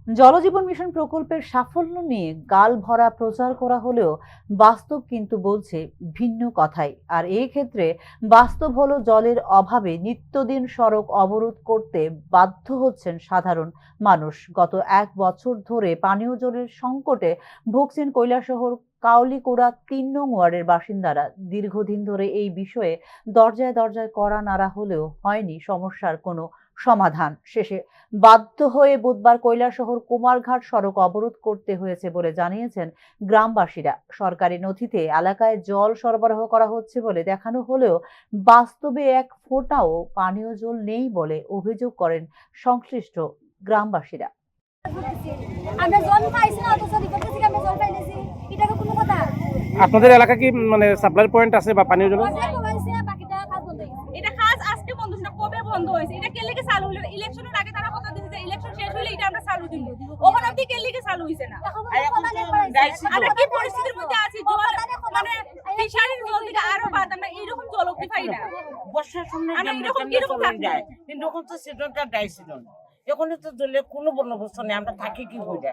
জলজীবন mission প্রকল্পের সাফল্য নিয়ে গাল ভরা প্রচার করা হলেও বাস্তব কিন্তু বলছে ভিন্ন কথাই। আর এই ক্ষেত্রে বাস্তব হলো জলের অভাবে নিত্যদিন সড়ক অবরোধ করতে বাধ্য হচ্ছেন সাধারণ মানুষ। গত 1 বছর ধরে পানীয় জলের সংকটে ভুগছেন কৈলাসহর কাউলিকোড়া 3 নং ওয়ার্ডের বাসিন্দারা। দীর্ঘদিন ধরে এই বিষয়ে দরজায় দরজায় কড়া নাড়া হলেও হয়নি সমস্যার কোনো সমাধান। শেষে বাধ্য হয়ে বুধবার কৈলাসহর কুমারঘাট সড়ক অবরোধ করতে হয়েছে বলে জানিয়েছেন গ্রামবাসীরা। সরকারি নথিতে এলাকায় জল সরবরাহ করা হচ্ছে বলে দেখানো হলেও বাস্তবে এক ফোঁটাও পানীয় জল নেই বলে অভিযোগ করেন সংশ্লিষ্ট গ্রামবাসীরা। আমরা জল পাইছি না, অথচ রিপোর্ট করছি আমরা জল পাইছি, এটা কোনো কথা? আপনাদের এলাকা কি মানে সাপ্লাই পয়েন্ট আছে বা পানীয় জল? বাকিটা কাজ বন্ধ হয়ে গেছে। এটা কাজ আজকে বন্ধ হয়েছে, কবে বন্ধ হয়েছে? এটা কে লেগে চালু হলো? ইলেকশনের আগে তারা কথা দিয়েছে যে ইলেকশন শেষ হলে এটা আমরা চালু দিব। ওখানে অবধি কে লেগে চালু হয়েছে না? আমরা কি পরিস্থিতির মধ্যে আছি? জল মানে ফিশারির জল থেকে আরো বাদ, আমরা এইরকম জল অব্দি পাই না। বর্ষার সময় আমরা এরকম কিরকম চলে থাকবো? যায়, কিন্তু এখন তো সিজনটা ডাই সিজন, এখন তো জলের কোনো বন্দোবস্ত নেই, আমরা থাকি কি করে?